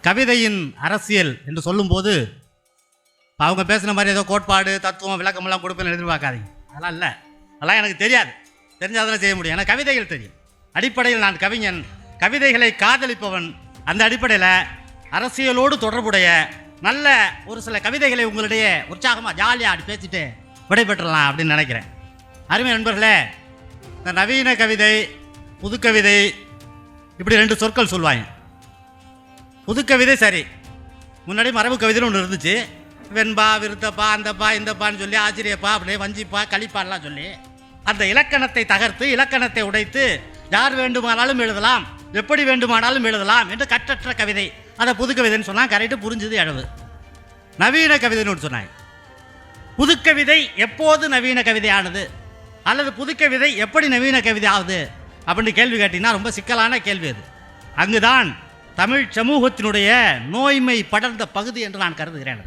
கவிதையின் அரசியல் என்று சொல்லும்போது அவங்க பேசுன மாதிரி ஏதோ கோட்பாடு தத்துவம் விளக்கமெல்லாம் கொடுப்பேன்னு எதிர்பார்க்காதீங்க. அதெல்லாம் இல்லை, அதெல்லாம் எனக்கு தெரியாது. தெரிஞ்சாதான் செய்ய முடியும். எனக்கு கவிதைகள் தெரியும். அடிப்படையில் நான் கவிஞன், கவிதைகளை காதலிப்பவன். அந்த அடிப்படையில் அரசியலோடு தொடர்புடைய நல்ல ஒரு சில கவிதைகளை உங்களிடையே உற்சாகமாக ஜாலியாக அப்படி பேசிட்டு விடைபெற்றலாம் அப்படின்னு நினைக்கிறேன். அருமை நண்பர்களே, இந்த நவீன கவிதை புதுக்கவிதை இப்படி ரெண்டு சொற்கள் சொல்லுவாங்க. புதுக்கவிதை சரி, முன்னாடி மரபு கவிதைன்னு ஒன்று இருந்துச்சு. வெண்பா விருத்தப்பா அந்தப்பா இந்தப்பான்னு சொல்லி ஆச்சரியப்பா அப்படியே வஞ்சிப்பா களிப்பான்லாம் சொல்லி அந்த இலக்கணத்தை தகர்த்து இலக்கணத்தை உடைத்து யார் வேண்டுமானாலும் எழுதலாம், எப்படி வேண்டுமானாலும் எழுதலாம் என்று கற்றற்ற கவிதை, அதை புதுக்கவிதைன்னு சொன்னால் கரெக்டு புரிஞ்சுது எழுது. நவீன கவிதைன்னு ஒன்று சொன்னாங்க. புதுக்கவிதை எப்போது நவீன கவிதை ஆனது அல்லது புதுக்கவிதை எப்படி நவீன கவிதை ஆகுது அப்படின்னு கேள்வி கேட்டிங்கன்னா ரொம்ப சிக்கலான கேள்வி அது. அங்குதான் தமிழ் சமூகத்தினுடைய நோய்மை படர்ந்த பகுதி என்று நான் கருதுகிறேன்.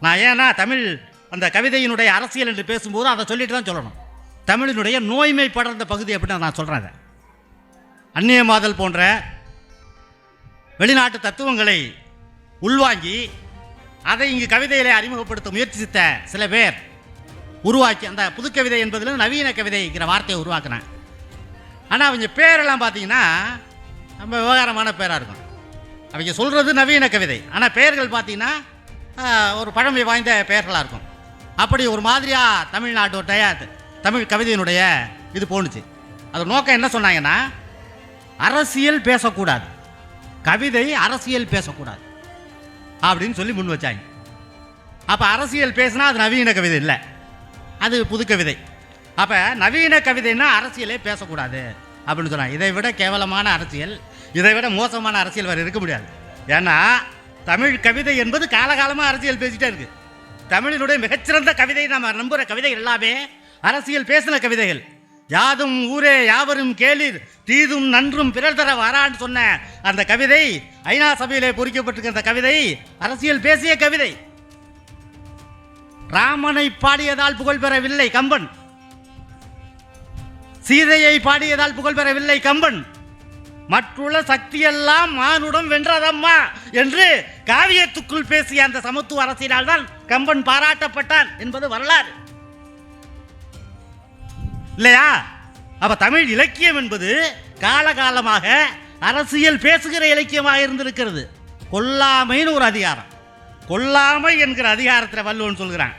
நான் ஏன்னா தமிழ் அந்த கவிதையினுடைய அரசியல் என்று பேசும்போது அதை சொல்லிட்டு தான் சொல்லணும். தமிழினுடைய நோய்மை படர்ந்த பகுதி அப்படின்னு நான் சொல்கிறேன். அந்நிய மாதல் போன்ற வெளிநாட்டு தத்துவங்களை உள்வாங்கி அதை இங்கு கவிதையிலே அறிமுகப்படுத்த முயற்சித்த சில பேர் உருவாக்கி அந்த புதுக்கவிதை என்பதில் நவீன கவிதைங்கிற வார்த்தையை உருவாக்கினேன். ஆனால் அவங்க பேரெல்லாம் பார்த்தீங்கன்னா ரொம்ப விவகாரமான பேராக இருக்கும். அவங்க சொல்கிறது நவீன கவிதை, ஆனால் பெயர்கள் பார்த்தீங்கன்னா ஒரு பழமை வாய்ந்த பெயர்களாக இருக்கும். அப்படி ஒரு மாதிரியாக தமிழ்நாட்டுடைய தமிழ் கவிதையினுடைய இது போணுச்சு. அது நோக்கம் என்ன சொன்னாங்கன்னா, அரசியல் பேசக்கூடாது, கவிதை அரசியல் பேசக்கூடாது அப்படின்னு சொல்லி முன் வச்சாங்க. அப்போ அரசியல் பேசினா அது நவீன கவிதை இல்லை, அது புதுக்கவிதை. அப்போ நவீன கவிதைன்னா அரசியலே பேசக்கூடாது அப்படின்னு சொன்னாங்க. இதை விட கேவலமான அரசியல், இதை விட மோசமான அரசியல் வேறு இருக்க முடியாது. ஏன்னா தமிழ் கவிதை என்பது காலகாலமாக அரசியல் பேசிகிட்டே இருக்குது. தமிழினுடைய மிகச்சிறந்த கவிதை நம்ம நம்புகிற கவிதைகள் எல்லாமே அரசியல் பேசின கவிதைகள். யாதும் ஊரே யாவரும் கேளீர் தீதும் நன்றும் பிறர் தர வரான்னு சொன்ன அந்த கவிதை, ஐநா சபையிலே பொறிக்கப்பட்டிருக்கிற கவிதை அரசியல் பேசிய கவிதை. ராமனை பாடியதால் புகழ் பெறவில்லை கம்பன், சீதையை பாடியதால் புகழ் பெறவில்லை கம்பன், மற்றுள்ள சக்தியெல்லாம் மானுடம் வென்றதம்மா என்று காவியத்துக்குள் பேசிய அந்த சமத்துவ அரசியலால் தான் கம்பன் பாராட்டப்பட்டான் என்பது வரலாறு இல்லையா? அப்ப தமிழ் இலக்கியம் என்பது காலகாலமாக அரசியல் பேசுகிற இலக்கியமாக இருந்திருக்கிறது. கொல்லாமைன்னு ஒரு அதிகாரம், கொல்லாமை என்கிற அதிகாரத்தில் வள்ளுவன் சொல்கிறான்,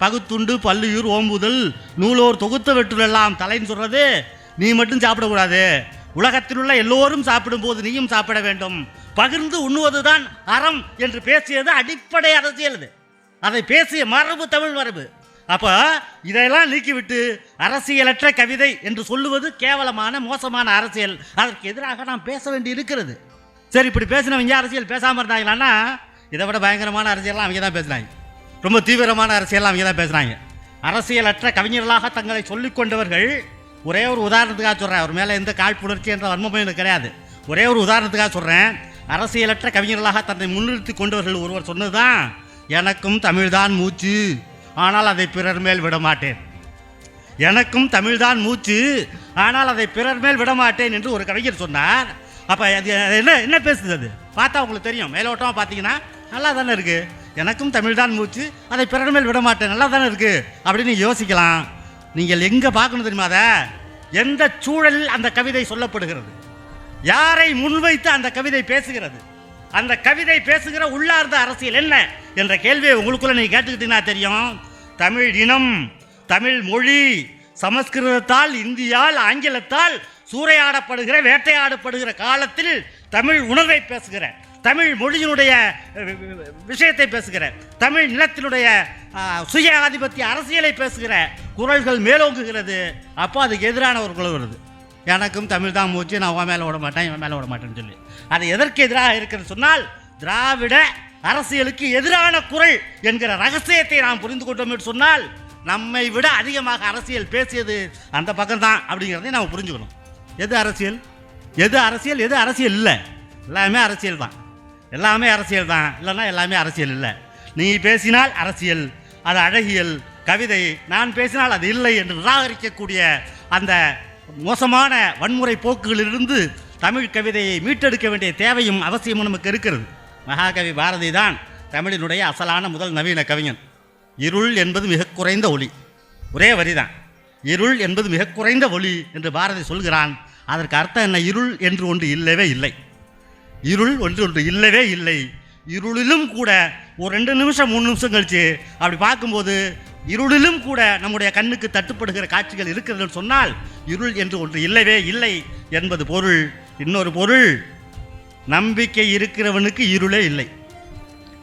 பகுத்துண்டு பல்லுயிர் ஓம்புதல் நூலோர் தொகுத்த வெற்றுலெல்லாம் தலைன்னு சொல்றது. நீ மட்டும் சாப்பிடக்கூடாது, உலகத்தில் உள்ள எல்லோரும் சாப்பிடும்போது நீயும் சாப்பிட வேண்டும், பகிர்ந்து உண்ணுவதுதான் அறம் என்று பேசியது அடிப்படை அரசியல். அதை பேசிய மரபு தமிழ் மரபு. அப்போ இதையெல்லாம் நீக்கிவிட்டு அரசியலற்ற கவிதை என்று சொல்லுவது கேவலமான மோசமான அரசியல். அதற்கு எதிராக நாம் பேச வேண்டி இருக்கிறது. சரி, இப்படி பேசினவங்க அரசியல் பேசாமல் இருந்தாங்களான்னா இதை விட பயங்கரமான அரசியல்லாம் அவங்க தான் பேசுனாங்க. ரொம்ப தீவிரமான அரசியல்லாம் அவங்க தான் பேசுனாங்க. அரசியலற்ற கவிஞர்களாக தங்களை சொல்லிக்கொண்டவர்கள், ஒரே ஒரு உதாரணத்துக்காக சொல்கிறேன், அவர் மேலே எந்த காழ்ப்புணர்ச்சி என்ற வன்மமும் எனக்கு கிடையாது. ஒரே ஒரு உதாரணத்துக்காக சொல்கிறேன். அரசியலற்ற கவிஞர்களாக தன்னை முன்னிறுத்தி கொண்டவர்கள் ஒருவர் சொன்னதுதான், எனக்கும் தமிழ்தான் மூச்சு ஆனால் அதை பிறர் மேல் விடமாட்டேன், எனக்கும் தமிழ்தான் மூச்சு ஆனால் அதை பிறர் மேல் விடமாட்டேன் என்று ஒரு கவிஞர் சொன்னார். அப்போ அது என்ன பேசுது? அது பார்த்தா உங்களுக்கு தெரியும், மேலோட்டமாக பார்த்தீங்கன்னா நல்லா தானே இருக்குது. எனக்கும் தமிழ்தான் மூச்சு அதை பிறர் மேல் விடமாட்டேன், நல்லா தானே இருக்குது அப்படின்னு யோசிக்கலாம். நீங்கள் எங்கே பார்க்கணும் தெரியுமா? அதை எந்த சூழலில் அந்த கவிதை சொல்லப்படுகிறது, யாரை முன்வைத்து அந்த கவிதை பேசுகிறது, அந்த கவிதை பேசுகிற உள்ளார்ந்த அரசியல் என்ன என்ற கேள்வியை உங்களுக்குள்ள நீங்கள் கேட்டுக்கிட்டீங்கன்னா தெரியும். தமிழ் இனம், தமிழ் மொழி சமஸ்கிருதத்தால் இந்தியால் ஆங்கிலத்தால் சூறையாடப்படுகிற வேட்டையாடப்படுகிற காலத்தில் தமிழ் உணர்வை பேசுகிற, தமிழ் மொழியினுடைய விஷயத்தை பேசுகிற, தமிழ் நிலத்தினுடைய சுய ஆதிபத்திய அரசியலை பேசுகிற குரல்கள் மேலோங்குகிறது. அப்போ அதுக்கு எதிரான ஒரு குரல் வருது, எனக்கும் தமிழ் தான் மூச்சு, நான் உன் மேலே விட மாட்டேன் இவன் மேலே விட மாட்டேன்னு சொல்லி. அது எதற்கு எதிராக இருக்கிறது சொன்னால், திராவிட அரசியலுக்கு எதிரான குரல் என்கிற ரகசியத்தை நாம் புரிந்து கொண்டோம் என்று சொன்னால், நம்மை விட அதிகமாக அரசியல் பேசியது அந்த பக்கம்தான் அப்படிங்கிறதை நாம் புரிஞ்சுக்கணும். எது அரசியல், எது அரசியல், எது அரசியல் இல்லை? எல்லாமே அரசியல் தான், எல்லாமே அரசியல் தான், இல்லைன்னா எல்லாமே அரசியல் இல்லை. நீ பேசினால் அரசியல், அது அழகியல் கவிதை, நான் பேசினால் அது இல்லை என்று நிராகரிக்கக்கூடிய அந்த மோசமான வன்முறை போக்குகளிலிருந்து தமிழ் கவிதையை மீட்டெடுக்க வேண்டிய தேவையும் அவசியமும் நமக்கு இருக்கிறது. மகாகவி பாரதி தான் தமிழினுடைய அசலான முதல் நவீன கவிஞன். இருள் என்பது மிக குறைந்த ஒளி. ஒரே வரிதான், இருள் என்பது மிக குறைந்த ஒளி என்று பாரதி சொல்கிறான். அதற்கு அர்த்தம் என்ன? இருள் என்று ஒன்று இல்லவே இல்லை. இருள் ஒன்று இல்லவே இல்லை. இருளிலும் கூட ஒரு 2 நிமிஷம் 3 நிமிஷம் கழிச்சு அப்படி பார்க்கும்போது இருளிலும் கூட நம்முடைய கண்ணுக்கு தட்டுப்படுகிற காட்சிகள் இருக்கிறதுன்னு சொன்னால் இருள் என்று ஒன்று இல்லவே இல்லை என்பது பொருள். இன்னொரு பொருள், நம்பிக்கை இருக்கிறவனுக்கு இருளே இல்லை,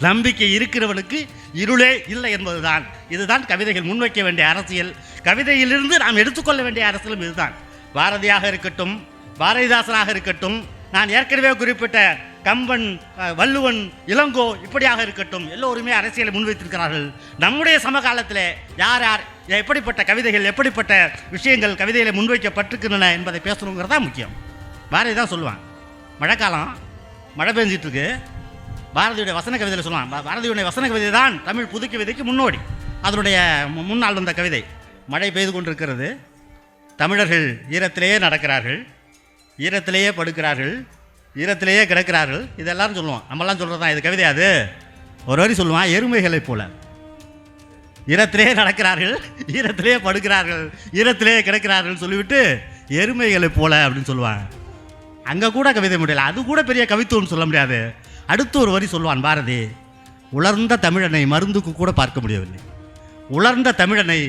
நம்பிக்கை இருக்கிறவனுக்கு இருளே இல்லை என்பதுதான். இதுதான் கவிதைகள் முன்வைக்க வேண்டிய அரசியல். கவிதையிலிருந்து நாம் எடுத்துக்கொள்ள வேண்டிய அரசியலும் இதுதான். பாரதியாக இருக்கட்டும், பாரதிதாசனாக இருக்கட்டும், நான் ஏற்கனவே குறிப்பிட்ட கம்பன், வள்ளுவன், இளங்கோ இப்படியாக இருக்கட்டும், எல்லோருமே அரசியலை முன்வைத்திருக்கிறார்கள். நம்முடைய சமகாலத்தில் யார் யார் எப்படிப்பட்ட கவிதைகள், எப்படிப்பட்ட விஷயங்கள் கவிதையில் முன்வைக்கப்பட்டிருக்கின்றன என்பதை பேசணுங்கிறதா முக்கியம். பாரதி தான் சொல்லுவான், மழைக்காலம் மழை பெஞ்சிட்டு இருக்கு, பாரதியுடைய வசன கவிதையில் சொல்லுவான். பாரதியுடைய வசன கவிதை தான் தமிழ் புது கவிதைக்கு முன்னோடி. அதனுடைய முன்னால் வந்த கவிதை, மழை பெய்து கொண்டிருக்கிறது, தமிழர்கள் ஈரத்திலேயே நடக்கிறார்கள், ஈரத்திலேயே படுக்கிறார்கள், ஈரத்திலேயே கிடக்கிறார்கள். இதெல்லாரும் சொல்லுவான். நம்மளாம் சொல்கிறது தான் இது கவிதை. அது ஒரு வரி சொல்லுவான், எருமைகளை போல ஈரத்திலேயே நடக்கிறார்கள், ஈரத்திலேயே படுக்கிறார்கள், ஈரத்திலேயே கிடக்கிறார்கள் சொல்லிவிட்டு எருமைகளை போல அப்படின்னு சொல்லுவாங்க. அங்கே கூட கவிதை முடியல, அது கூட பெரிய கவித்துவம்னு சொல்ல முடியாது. அடுத்து ஒரு வரி சொல்லுவான் பாரதி, உலர்ந்த தமிழனை மருந்துக்கு கூட பார்க்க முடியவில்லை, உலர்ந்த தமிழனை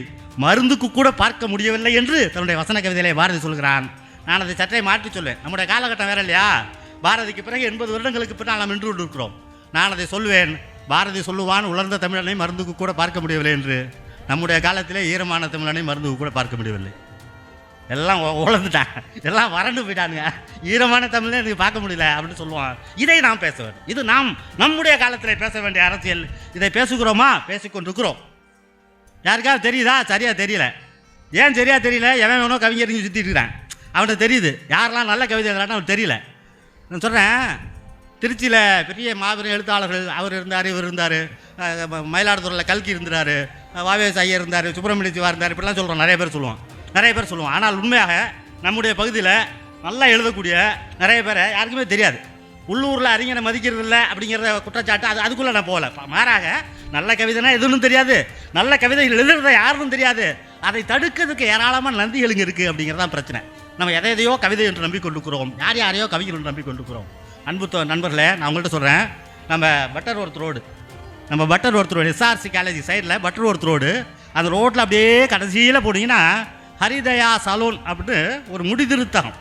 மருந்துக்கு கூட பார்க்க முடியவில்லை என்று தன்னுடைய வசன கவிதையிலே பாரதி சொல்கிறான். நான் அதை சற்றே மாற்றி சொல்வேன். நம்முடைய காலகட்டம் வேற இல்லையா? பாரதிக்கு பிறகு 80 வருடங்களுக்கு பின்னால் நாம் நின்று கொண்டிருக்கிறோம். நான் அதை சொல்வேன், பாரதி சொல்லுவான், உலர்ந்த தமிழனை மருந்துக்கு கூட பார்க்க முடியவில்லை என்று. நம்முடைய காலத்திலே ஈரமான தமிழனை மருந்துக்கு கூட பார்க்க முடியவில்லை. எல்லாம் உழந்துட்டான், எல்லாம் வறண்டு போயிட்டானுங்க, ஈரமான தமிழை எனக்கு பார்க்க முடியல அப்படின்னு சொல்லுவான். இதை நாம் பேச வேண்டும். இது நாம் நம்முடைய காலத்தில் பேச வேண்டிய அரசியல். இதை பேசுகிறோமா? பேசிக்கொண்டிருக்கிறோம். யாருக்காவது தெரியுதா? சரியாக தெரியல. ஏன் சரியாக தெரியல? எவன் வேணோ கவிஞர் சுற்றிட்டு இருக்கிறான், அவன்கிட்ட தெரியுது. யாரெல்லாம் நல்ல கவிதை எழுதுறான்னு அவனுக்கு தெரியல. நான் சொல்கிறேன், திருச்சியில் பெரிய மாபெரும் எழுத்தாளர்கள் அவர் இருந்தார், இவர் இருந்தார், மயிலாடுதுறையில் கல்கி இருந்தார், வாவேஸ் ஐயர் இருந்தார், சுப்பிரமணிய சிவா இருந்தார், இப்படிலாம் சொல்கிறோம். நிறைய பேர் சொல்லுவோம். ஆனால் உண்மையாக நம்முடைய பகுதியில் நல்லா எழுதக்கூடிய நிறைய பேரை யாருக்குமே தெரியாது. உள்ளூரில் அறிஞரை மதிக்கிறது இல்லை அப்படிங்கிறத குற்றச்சாட்டு அதுக்குள்ளே நான் போகல. மாறாக நல்ல கவிதைனா எதுவும் தெரியாது, நல்ல கவிதைகள் எழுதுறத யாருன்னு தெரியாது. அதை தடுக்கிறதுக்கு ஏராளமான நந்திகளுங்க இருக்குது அப்படிங்கிறதான் பிரச்சனை. நம்ம எதையோ கவிதை என்று நம்பிக்கொண்டிருக்கிறோம், யாரையோ கவிஞர் என்று நம்பிக்கொண்டிருக்கிறோம். அன்பு நண்பர்களே, நான் உங்கள்கிட்ட சொல்கிறேன், நம்ம பட்டர்வொர்த் ரோடு எஸ்ஆர்சி காலேஜ் சைடில் பட்டர்வொர்த் ரோடு, அந்த ரோட்டில் அப்படியே கடைசியில் போனீங்கன்னா ஹரிதயா சலூன் அப்படின்னு ஒரு முடிதிருத்தகம்.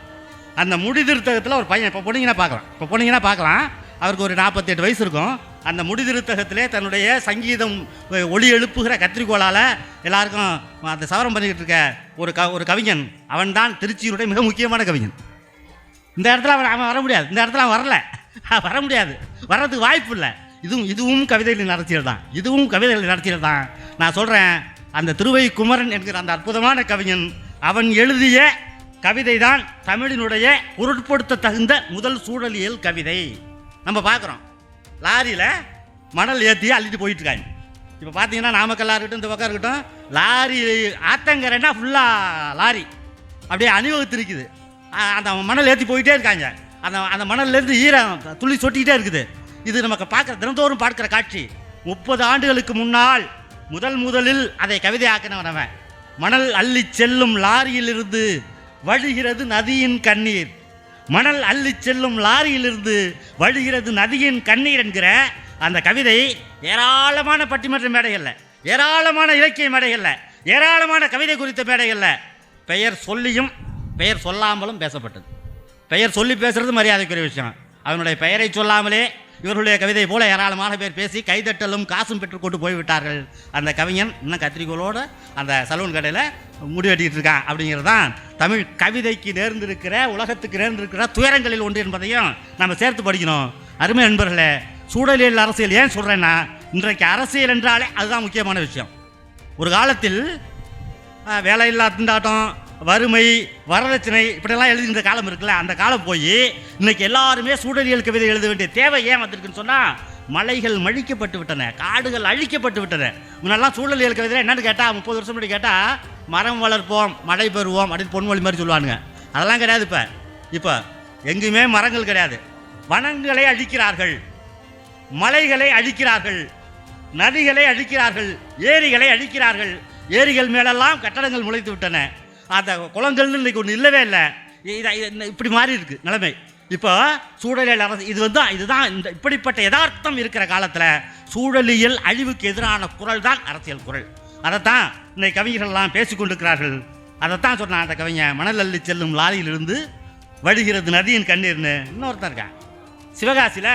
அந்த முடிதிருத்தகத்தில் ஒரு பையன் இப்போ போனீங்கன்னா பார்க்கலாம், அவருக்கு ஒரு 48 வயசு இருக்கும். அந்த முடிதிருத்தகத்திலே தன்னுடைய சங்கீதம் ஒளி எழுப்புகிற கத்திரிக்கோளால் எல்லாருக்கும் அந்த சவரம் பண்ணிக்கிட்டு இருக்க ஒரு கவிஞன். அவன் தான் திருச்சியினுடைய மிக முக்கியமான கவிஞன். இந்த இடத்துல அவன் வர முடியாது, இந்த இடத்துல அவன் வர முடியாது, வர்றதுக்கு வாய்ப்பு இல்லை. இதுவும் கவிதைகளின் அரசியல் தான். நான் சொல்கிறேன், அந்த திருவை குமரன் என்கிற அந்த அற்புதமான கவிஞன், அவன் எழுதிய கவிதை தான் தமிழினுடைய பொருட்படுத்த தகுந்த முதல் சூழலியல் கவிதை. நம்ம பார்க்குறோம், லாரியில் மணல் ஏற்றி அள்ளிட்டு போயிட்டுருக்காங்க. இப்போ பார்த்தீங்கன்னா நாமக்கல்லாக இருக்கட்டும், இந்த பக்கம் இருக்கட்டும், லாரி ஆத்தங்கரைன்னா ஃபுல்லாக லாரி அப்படியே அணிவகுத்திருக்குது. அந்த மணல் ஏற்றி போயிட்டே இருக்காங்க. அந்த மணல்லேருந்து ஈரம் துளி சொட்டிக்கிட்டே இருக்குது. இது நமக்கு தினந்தோறும் பார்க்குற காட்சி. 30 ஆண்டுகளுக்கு முன்னால் முதலில் அதை கவிதை ஆக்கினவன் அவன். மணல் அள்ளி செல்லும் லாரியிலிருந்து வழிகிறது நதியின் கண்ணீர், மணல் அள்ளி செல்லும் லாரியிலிருந்து வழிகிறது நதியின் கண்ணீர் என்கிற அந்த கவிதை ஏராளமான பட்டிமன்ற மேடைகளில், ஏராளமான இலக்கிய மேடைகளில், ஏராளமான கவிதை குறித்த மேடைகளில் பெயர் சொல்லியும் பெயர் சொல்லாமலும் பேசப்பட்டது. பெயர் சொல்லி பேசுறது மரியாதைக்குரிய விஷயம். அவனுடைய பெயரை சொல்லாமலே இவர்களுடைய கவிதை போல ஏராளமான பேர் பேசி கைதட்டலும் காசும் பெற்றுக்கொண்டு போய்விட்டார்கள். அந்த கவிஞன் இன்னும் கத்திரிக்கோளோடு அந்த சலூன் கடையில் முடிவெட்டிகிட்டு இருக்கான். அப்படிங்கிறது தான் தமிழ் கவிதைக்கு நேர்ந்திருக்கிற, உலகத்துக்கு நேர்ந்திருக்கிற துயரங்களில் ஒன்று என்பதையும் நம்ம சேர்த்து படிக்கணும். அருமை நண்பர்களே, சூழலியல் அரசியல் ஏன் சொல்கிறேன்னா, இன்றைக்கு அரசியல் என்றாலே அதுதான் முக்கியமான விஷயம். ஒரு காலத்தில் வேலையில்லா திண்டாட்டம், வறுமை, வரதட்சணை இப்படிலாம் எழுதுகின்ற காலம் இருக்குல்ல, அந்த காலம் போய் இன்னைக்கு எல்லாருமே சூழலியல் கவிதை எழுத வேண்டிய தேவை ஏன் வந்திருக்குன்னு சொன்னால், மலைகள் மழிக்கப்பட்டு விட்டன, காடுகள் அழிக்கப்பட்டு விட்டன. முன்னெல்லாம் சூழலியல் கவிதை என்னென்னு கேட்டால், 30 வருஷம் முன்னாடி கேட்டால் மரம் வளர்ப்போம், மழை பெறுவோம் அப்படின்னு பொன்மொழி மாதிரி சொல்லுவானுங்க. அதெல்லாம் கிடையாது. இப்போ எங்கேயுமே மரங்கள் கிடையாது, வனங்களை அழிக்கிறார்கள். மலைகளை அழிக்கிறார்கள், நதிகளை அழிக்கிறார்கள், ஏரிகளை அழிக்கிறார்கள். ஏரிகள் மேலெல்லாம் கட்டடங்கள் முளைத்து விட்டன. அந்த குளங்கள்னு இன்னைக்கு ஒன்று இல்லவே இல்லை. இப்படி மாறி இருக்கு நிலைமை. இப்போ சூழலியல் அரசு இதுதான் இந்த இப்படிப்பட்ட யதார்த்தம் இருக்கிற காலத்தில் சூழலியல் அழிவுக்கு எதிரான குரல் தான் அரசியல் குரல். அதைத்தான் இன்னைக்கு கவிஞர்கள்லாம் பேசிக்கொண்டிருக்கிறார்கள். அதைத்தான் சொன்னான் அந்த கவிஞன். மணல் அள்ளி செல்லும் லாரியிலிருந்து வடிகிறது நதியின் கண்ணீர்னு. இன்னொருத்தன் இருக்கான் சிவகாசியில்,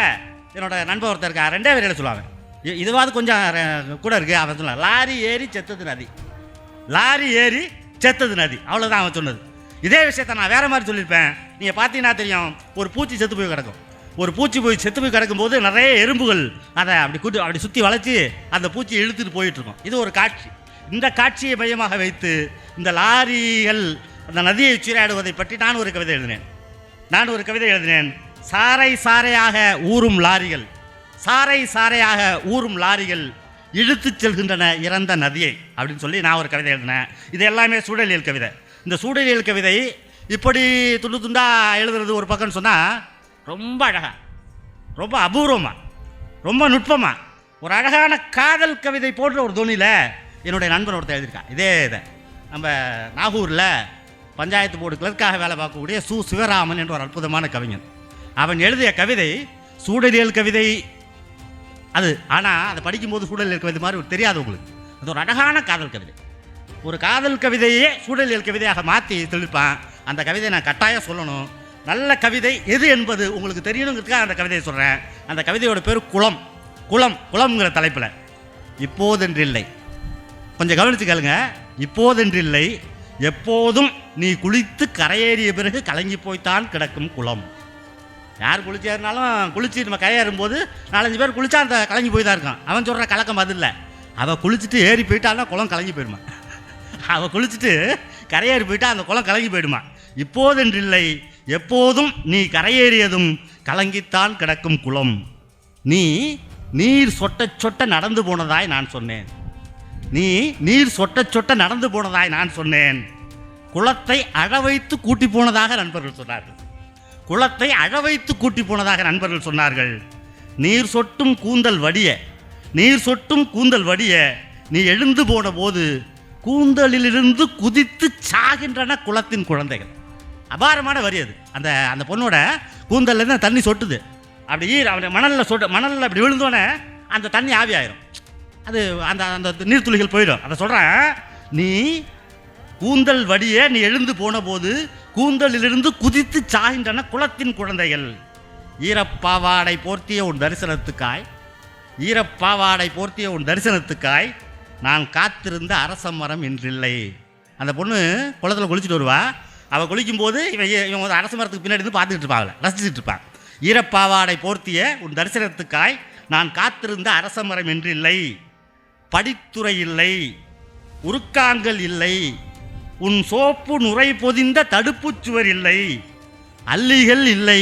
என்னோட நண்பர் ஒருத்தர் இருக்கா, 2 வரையில் சொல்லுவாங்க. இதுவாது கொஞ்சம் கூட இருக்குது. அவன் சொல்லுவான் லாரி ஏறி செத்தது நதி, லாரி ஏறி செத்தது நதி. அவ்வளோதான் அவன் சொன்னது. இதே விஷயத்தை நான் வேறு மாதிரி சொல்லியிருப்பேன். நீங்கள் பார்த்தீங்கன்னா தெரியும், ஒரு பூச்சி செத்து போய் கிடக்கும். ஒரு பூச்சி செத்து போய் கிடக்கும்போது நிறைய எறும்புகள் அதை அப்படி சுற்றி வளைச்சி அந்த பூச்சியை இழுத்துட்டு போயிட்டுருக்கோம். இது ஒரு காட்சி. இந்த காட்சியை மையமாக வைத்து இந்த லாரிகள் அந்த நதியை சீராடுவதை பற்றி நான் ஒரு கவிதை எழுதினேன். சாறை சாறையாக ஊறும் லாரிகள், சாறை சாறையாக ஊறும் லாரிகள் இழுத்து செல்கின்றன இறந்த நதியை அப்படின்னு சொல்லி நான் ஒரு கவிதை எழுதினேன். இது எல்லாமே சூழலியல் கவிதை. இந்த சூழலியல் கவிதை இப்படி துண்டு துண்டாக எழுதுறது ஒரு பக்கம்னு சொன்னால், ரொம்ப அழகாக, ரொம்ப அபூர்வமாக, ரொம்ப நுட்பமாக ஒரு அழகான காதல் கவிதை போன்ற ஒரு தொனியில் என்னுடைய நண்பன் ஒருத்தர் எழுதியிருக்கான். இதே இதை நம்ம நாகூரில் பஞ்சாயத்து போர்டு கிளர்க்காக வேலை பார்க்கக்கூடிய சிவராமன் என்ற ஒரு அற்புதமான கவிஞன். அவன் எழுதிய கவிதை சூழலியல் கவிதை அது. ஆனால் அதை படிக்கும்போது சூழலியல் கவிதை மாதிரி ஒரு தெரியாது உங்களுக்கு. அது ஒரு அழகான காதல் கவிதை. ஒரு காதல் கவிதையே சூழலியல் கவிதையாக மாற்றி தெளிப்பான். அந்த கவிதையை நான் கட்டாயம் சொல்லணும். நல்ல கவிதை எது என்பது உங்களுக்கு தெரியணுங்கிறதுக்காக அந்த கவிதையை சொல்கிறேன். அந்த கவிதையோட பேர் குளம். குளம்ங்கிற தலைப்பில். இப்போதென்றில்லை, கொஞ்சம் கவனித்து கேளுங்க. இப்போதென்றில்லை, எப்போதும் நீ குளித்து கரையேறிய பிறகு கலங்கி போய்த்தான் கிடக்கும் குளம். யார் குளிச்சாருனாலும் குளிச்சு நம்ம கரையேறும்போது 4-5 பேர் குளிச்சா அந்த கலங்கி போய் தான் இருக்கான். அவன் சொல்கிற கலக்கம் அது இல்லை. அவள் குளிச்சுட்டு ஏறி போயிட்டான்னா குளம் கலங்கி போயிடுமா. அவள் குளிச்சுட்டு கரையேறி போயிட்டா அந்த குளம் கலங்கி போயிடுமா. இப்போதென்றில்லை, எப்போதும் நீ கரையேறியதும் கலங்கித்தான் கிடக்கும் குளம். நீ நீர் சொட்ட சொட்ட நடந்து போனதாய் நான் சொன்னேன். நீ நீர் சொட்ட சொட்ட நடந்து போனதாய் நான் சொன்னேன். குளத்தை அழ வைத்து கூட்டி போனதாக நண்பர்கள் சொன்னார்கள். குளத்தை அழ வைத்து கூட்டி போனதாக நண்பர்கள் சொன்னார்கள். நீர் சொட்டும் கூந்தல் வடிய, நீர் சொட்டும் கூந்தல் வடிய நீ எழுந்து போன போது கூந்தலிலிருந்து குதித்து சாகின்றன குளத்தின் குழந்தைகள். அபாரமான வரி அது. அந்த அந்த பொண்ணோட கூந்தல்லேருந்து தண்ணி சொட்டுது. அப்படி அவன் மணலில் அப்படி விழுந்தோடனே அந்த தண்ணி ஆவி ஆயிரும். அது அந்த அந்த நீர்த்துளிகள் போயிடும். அதை சொல்கிறேன். நீ கூந்தல் வடிய நீ எழுந்து போன போது கூந்தலிலிருந்து குதித்து சாகின்றன குளத்தின் குழந்தைகள். ஈரப்பாவாடை போர்த்திய உன் தரிசனத்துக்காய், ஈரப்பாவாடை போர்த்திய உன் தரிசனத்துக்காய் நான் காத்திருந்த அரச மரம் என்றில்லை. அந்த பொண்ணு குளத்தில் குளிச்சுட்டு வருவா. அவள் குளிக்கும்போது இவன் அரச மரத்துக்கு பின்னாடி இருந்து பார்த்துக்கிட்டு இருப்பாள், ரசிச்சுட்டு இருப்பான். ஈரப்பாவாடை போர்த்திய உன் தரிசனத்துக்காய் நான் காத்திருந்த அரச மரம் என்றில்லை. படித்துறை இல்லை, உருக்காங்கல் இல்லை, உன் சோப்பு நுரை பொதிந்த தடுப்புச் சுவர் இல்லை, அல்லிகள் இல்லை.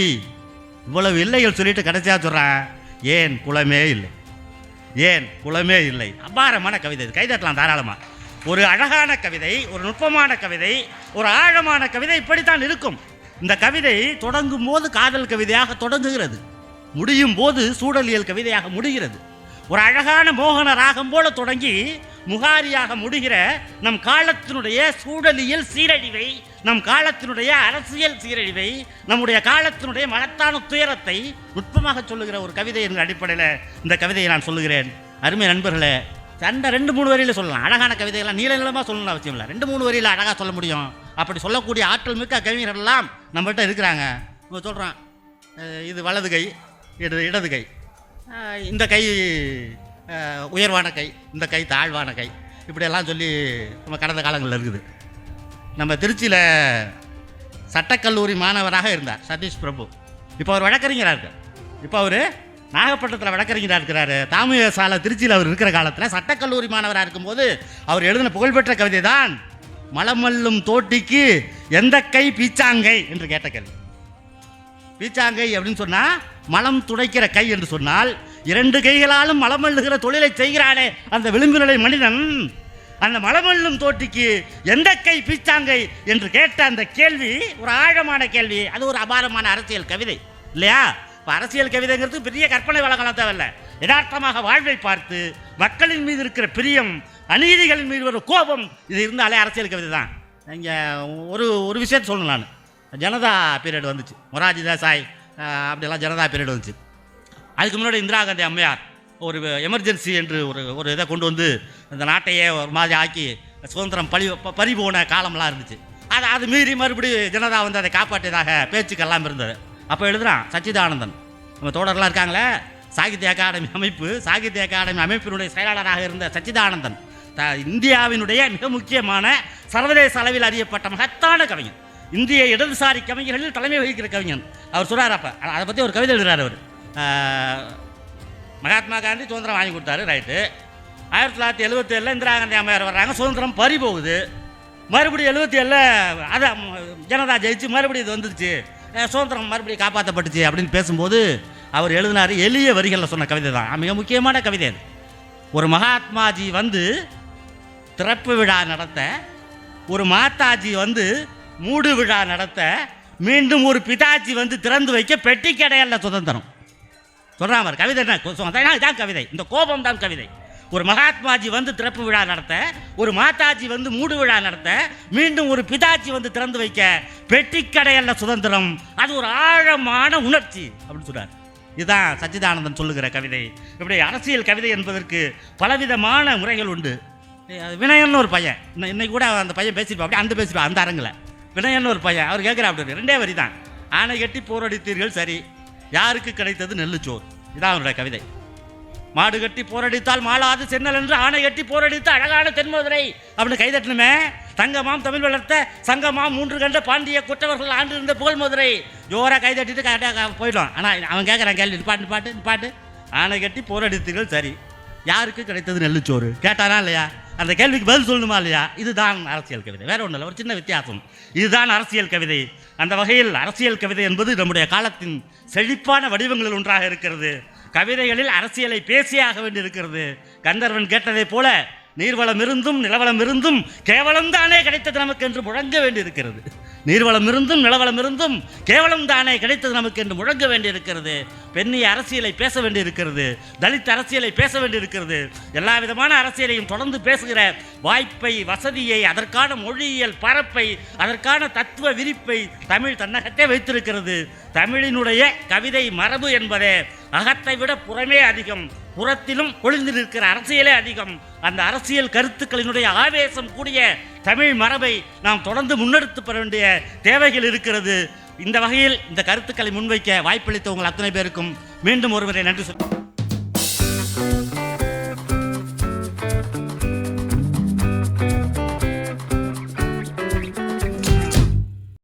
இவ்வளவு இல்லைகள் சொல்லிட்டு கடைசியாக சொல்கிறான், ஏன் குளமே இல்லை, ஏன் குளமே இல்லை. அபாரமான கவிதை இது. கைதட்டலாம் தாராளமாக. ஒரு அழகான கவிதை, ஒரு நுட்பமான கவிதை, ஒரு ஆழமான கவிதை இப்படித்தான் இருக்கும். இந்த கவிதை தொடங்கும் போது காதல் கவிதையாக தொடங்குகிறது, முடியும் போது சூழலியல் கவிதையாக முடிகிறது. ஒரு அழகான மோகன ராகம் போல தொடங்கி முகாரியாக முடிகிற நம் காலத்தினுடைய சூழலியல் சீரழிவை, நம் காலத்தினுடைய அரசியல் சீரழிவை, நம்முடைய காலத்தினுடைய மகத்தான துயரத்தை நுட்பமாக சொல்லுகிற ஒரு கவிதை என்ற அடிப்படையில் இந்த கவிதையை நான் சொல்லுகிறேன். அருமை நண்பர்களே, சண்டை 2-3 வரியில் சொல்லலாம். அழகான கவிதைகள்லாம் நீளமாக சொல்லணும் அவசியம் இல்லை. 2-3 வரியில் அழகாக சொல்ல முடியும். அப்படி சொல்லக்கூடிய ஆற்றல் மிக்க கவிஞர்கள் எல்லாம் நம்மகிட்ட இருக்கிறாங்க. நம்ம சொல்கிறான், இது வலது கை, இடது கை, இந்த கை உயர்வான கை, இந்த கை தாழ்வான கை, இப்படியெல்லாம் சொல்லி நம்ம கடந்த காலங்களில் இருக்குது. நம்ம திருச்சியில் சட்டக்கல்லூரி மாணவராக இருந்தார் சதீஷ் பிரபு. இப்போ அவர் வழக்கறிஞராக இருக்கார். இப்போ அவர் நாகப்பட்டினத்தில் வழக்கறிஞராக இருக்கிறார். தாமிய சாலை திருச்சியில் அவர் இருக்கிற காலத்தில் சட்டக்கல்லூரி மாணவராக இருக்கும்போது அவர் எழுதின புகழ்பெற்ற கவிதை தான் மலமல்லும் தோட்டிக்கு எந்த கை பீச்சாங்கை என்று கேட்ட கேள்வி. பீச்சாங்கை அப்படின்னு சொன்னால் மலம் துடைக்கிற கை என்று சொன்னால் 2 கைகளாலும் மலமல்லுகிற தொழிலை செய்கிறானே அந்த விளிம்பு நிலை மனிதன், அந்த மலமல்லும் தோட்டிக்கு எந்த கை பீச்சாங்கை என்று கேட்ட அந்த கேள்வி ஒரு ஆழமான கேள்வி. அது ஒரு அபாரமான அரசியல் கவிதை இல்லையா? இப்போ அரசியல் கவிதைங்கிறது பெரிய கற்பனை வழங்கலாம் தேவையில்லை. யதார்த்தமாக வாழ்வை பார்த்து மக்களின் மீது இருக்கிற பிரியம், அநீதிகளின் மீது ஒரு கோபம், இது இருந்தாலே அரசியல் கவிதை தான். இங்கே ஒரு விஷயத்தை சொல்லணும். நான் ஜனதா பீரியட் வந்துச்சு, மொரார்ஜி தேசாய் அப்படியெல்லாம் ஜனதா பீரியட் வந்துச்சு. அதுக்கு முன்னாடி இந்திரா காந்தி அம்மையார் ஒரு எமர்ஜென்சி என்று ஒரு இதை கொண்டு வந்து இந்த நாட்டையே ஒரு மாதிரி ஆக்கி சுதந்திரம் பறி போன காலம்லாம் இருந்துச்சு. அது மீறி மறுபடியும் ஜனதா வந்து அதை காப்பாற்றியதாக பேச்சுக்கெல்லாம் இருந்தது. அப்போ எழுதுகிறான் சச்சிதானந்தன், நம்ம தோழர்களாக இருக்காங்களே, சாகித்ய அகாடமி அமைப்பினுடைய செயலாளராக இருந்த சச்சிதானந்தன் இந்தியாவினுடைய மிக முக்கியமான சர்வதேச அளவில் அறியப்பட்ட மகத்தான கவிஞன், இந்திய இடதுசாரி கவிஞர்களில் தலைமை வகிக்கிற கவிஞன். அவர் சொல்கிறார், அப்போ அதை பற்றி ஒரு கவிதை எழுதுகிறார். அவர் மகாத்மா காந்தி சுதந்திரம் வாங்கி கொடுத்தாரு, ரைட்டு. 1977 இந்திரா காந்தி அம்மையார் வர்றாங்க, சுதந்திரம் பறி போகுது. மறுபடியும் 77 அதை ஜனதா ஜெயிச்சு மறுபடியும் இது வந்துருச்சு, சுதந்திரம் மறுபடியும் காப்பாற்றப்பட்டுச்சு அப்படின்னு பேசும்போது அவர் எழுதினார் எளிய வரிகளில் சொன்ன கவிதை தான், மிக முக்கியமான கவிதை அது. ஒரு மகாத்மாஜி வந்து திறப்பு விழா நடத்த, ஒரு மாதாஜி வந்து மூடு விழா நடத்த, மீண்டும் ஒரு பிதாஜி வந்து திறந்து வைக்க பெட்டி கடையல்ல சுதந்திரம் சொல்கிறான். கவிதை தான் கவிதை, இந்த கோபம் தான் கவிதை. ஒரு மகாத்மாஜி வந்து திறப்பு விழா நடத்த, ஒரு மாதாஜி வந்து மூடு விழா நடத்த, மீண்டும் ஒரு பிதாஜி வந்து திறந்து வைக்க பெட்டி கடையல்ல சுதந்திரம், அது ஒரு ஆழமான உணர்ச்சி அப்படின்னு சொல்கிறார். இதுதான் சச்சிதானந்தன் சொல்லுகிற கவிதை. இப்படி அரசியல் கவிதை என்பதற்கு பலவிதமான முறைகள் உண்டு. வினயன்னு ஒரு பையன், இன்னைக்கு கூட அந்த பையன் பேசியிருப்பா, அப்படி அந்த பேசியிருப்பா அந்த அரங்கில். வினயன்னு ஒரு பையன், அவர் கேட்குறா அப்படி 2 வரி தான். ஆணை கட்டி போரடித்தீர்கள் சரி, யாருக்கு கிடைத்தது நெல்லுச்சோறு, இதான் அவருடைய கவிதை. மாடு கட்டி போரடித்தால் மாளாது சென்னல் என்று ஆணை கட்டி போரடித்த அழகான தென்மதுரை அப்படின்னு கைதட்டணுமே. தங்கமாம் தமிழ் வளர்த்த சங்கமாம் 3 கண்ட பாண்டிய குற்றவர்கள் ஆண்டு இருந்த புகழ் மதுரை ஜோராக கைதட்டிட்டு கரெக்டாக போயிடும். ஆனால் அவன் கேட்குறான் கேள்வி, நிப்பாட்டு. ஆணை கட்டி போரடித்தீர்கள் சரி, யாருக்கு கிடைத்தது நெல்லுச்சோறு கேட்டானா இல்லையா? அந்த கேள்விக்கு பதில் சொல்லணுமா இல்லையா? இதுதான் அரசியல் கவிதை, வேற ஒன்றும் இல்லை, ஒரு சின்ன வித்தியாசம். இதுதான் அரசியல் கவிதை. அந்த வகையில் அரசியல் கவிதை என்பது நம்முடைய காலத்தின் செழிப்பான வடிவங்களில் ஒன்றாக இருக்கிறது. கவிதைகளில் அரசியலை பேசியாக வேண்டியிருக்கிறது. கந்தர்வன் கேட்டதை போல நீர்வளம் இருந்தும் நிலவளம் இருந்தும் கேவலம் தானே கிடைத்தது நமக்கு என்று முழங்க வேண்டியிருக்கிறது. நீர்வளம் இருந்தும் நிலவளம் இருந்தும் கேவலம் தானே கிடைத்தது நமக்கு என்று முழங்க வேண்டியிருக்கிறது. பெண்ணிய அரசியலை பேச வேண்டியிருக்கிறது, தலித் அரசியலை பேச வேண்டியிருக்கிறது. எல்லா விதமான அரசியலையும் தொடர்ந்து பேசுகிற வாய்ப்பை, வசதியை, அதற்கான மொழியியல் பரப்பை, அதற்கான தத்துவ விரிப்பை தமிழ் தன்னகத்தே வைத்திருக்கிறது. தமிழினுடைய கவிதை மரபு என்பதே அகத்தை விட புறமே அதிகம், புறத்திலும் பொழிந்து நிற்கிற அரசியலே அதிகம். அந்த அரசியல் கருத்துக்களினுடைய ஆவேசம் கூடிய தமிழ் மரபை நாம் தொடர்ந்து முன்னெடுத்து பெற வேண்டிய தேவைகள் இருக்கிறது. இந்த வகையில் இந்த கருத்துக்களை முன்வைக்க வாய்ப்பளித்த உங்கள் அத்தனை பேருக்கும் மீண்டும் ஒருமுறை நன்றி சொல்கிறேன்.